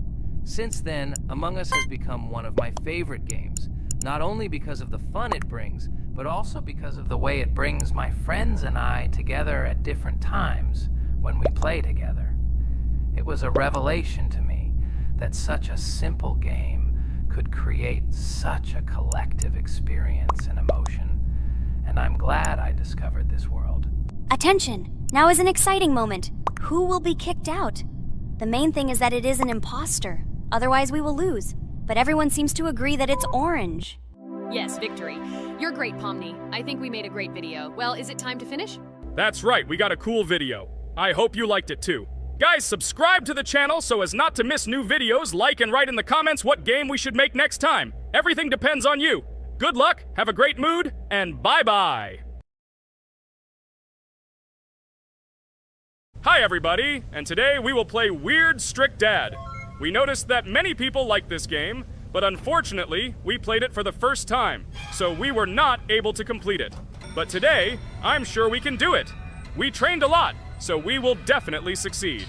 Speaker 2: Since then, Among Us has become one of my favorite games, not only because of the fun it brings, but also because of the way it brings my friends and I together at different times when we play together. It was a revelation to me that such a simple game could create such a collective experience and emotion, and I'm glad I discovered this world.
Speaker 3: Attention! Now is an exciting moment. Who will be kicked out? The main thing is that it is an imposter. Otherwise we will lose. But everyone seems to agree that it's orange.
Speaker 4: Yes, victory. You're great, Pomni. I think we made a great video. Well, is it time to finish?
Speaker 1: That's right, we got a cool video. I hope you liked it too. Guys, subscribe to the channel so as not to miss new videos, like and write in the comments what game we should make next time. Everything depends on you. Good luck, have a great mood, and bye-bye. Hi everybody, and today we will play Weird Strict Dad. We noticed that many people like this game, but unfortunately, we played it for the first time, so we were not able to complete it. But today, I'm sure we can do it. We trained a lot, so we will definitely succeed.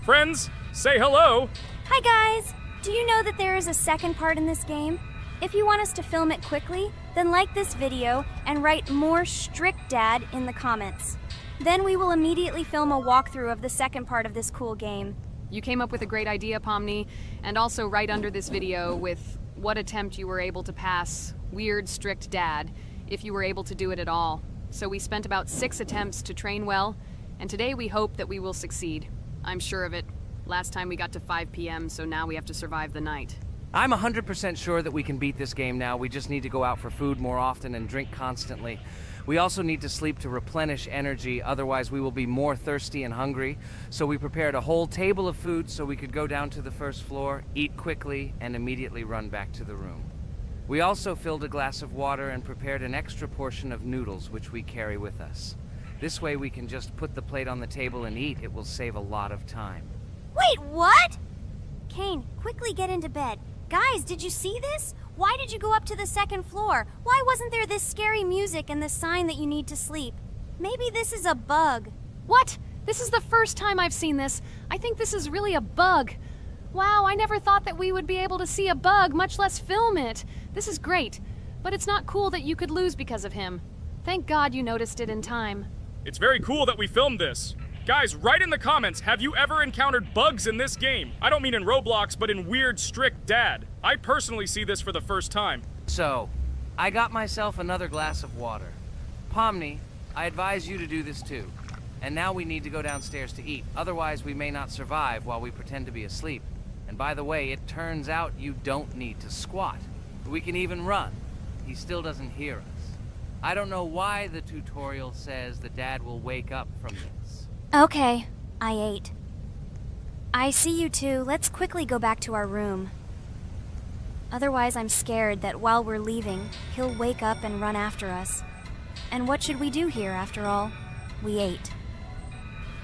Speaker 1: Friends, say hello.
Speaker 3: Hi guys! Do you know that there is a second part in this game? If you want us to film it quickly, then like this video and write more Strict Dad in the comments. Then we will immediately film a walkthrough of the second part of this cool game.
Speaker 4: You came up with a great idea, Pomni, and also right under this video with what attempt you were able to pass Weird Strict Dad, if you were able to do it at all. So we spent about 6 attempts to train well, and today we hope that we will succeed. I'm sure of it. Last time we got to 5 p.m., so now we have to survive the night.
Speaker 2: I'm 100% sure that we can beat this game now. We just need to go out for food more often and drink constantly. We also need to sleep to replenish energy, otherwise we will be more thirsty and hungry. So we prepared a whole table of food so we could go down to the first floor, eat quickly, and immediately run back to the room. We also filled a glass of water and prepared an extra portion of noodles, which we carry with us. This way we can just put the plate on the table and eat. It will save a lot of time.
Speaker 3: Wait, what? Kane, quickly get into bed. Guys, did you see this? Why did you go up to the second floor? Why wasn't there this scary music and the sign that you need to sleep? Maybe this is a bug.
Speaker 4: What? This is the first time I've seen this. I think this is really a bug. Wow, I never thought that we would be able to see a bug, much less film it. This is great, but it's not cool that you could lose because of him. Thank God you noticed it in time.
Speaker 1: It's very cool that we filmed this. Guys, write in the comments, have you ever encountered bugs in this game? I don't mean in Roblox, but in Weird Strict Dad. I personally see this for the first time.
Speaker 2: So, I got myself another glass of water. Pomni, I advise you to do this too. And now we need to go downstairs to eat. Otherwise, we may not survive while we pretend to be asleep. And by the way, it turns out you don't need to squat. We can even run. He still doesn't hear us. I don't know why the tutorial says that Dad will wake up from this.
Speaker 3: Okay, I ate. I see you two. Let's quickly go back to our room. Otherwise, I'm scared that while we're leaving, he'll wake up and run after us. And what should we do here, after all? We ate.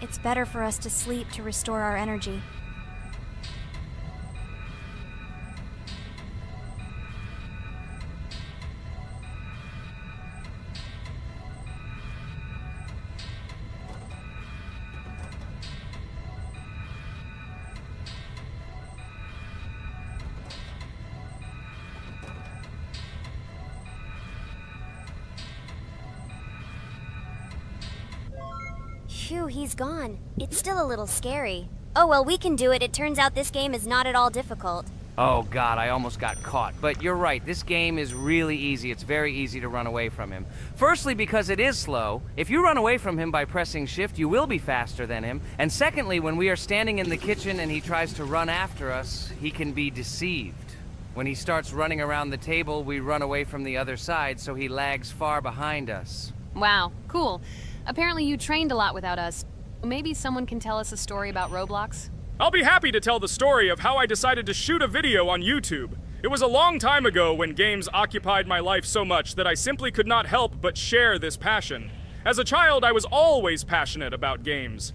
Speaker 3: It's better for us to sleep to restore our energy. Phew, he's gone. It's still a little scary. Oh well, we can do it. It turns out this game is not at all difficult.
Speaker 2: Oh God, I almost got caught. But you're right, this game is really easy. It's very easy to run away from him. Firstly, because it is slow. If you run away from him by pressing shift, you will be faster than him. And secondly, when we are standing in the kitchen and he tries to run after us, he can be deceived. When he starts running around the table, we run away from the other side, so he lags far behind us.
Speaker 4: Wow, cool. Apparently you trained a lot without us. Maybe someone can tell us a story about Roblox?
Speaker 1: I'll be happy to tell the story of how I decided to shoot a video on YouTube. It was a long time ago when games occupied my life so much that I simply could not help but share this passion. As a child, I was always passionate about games.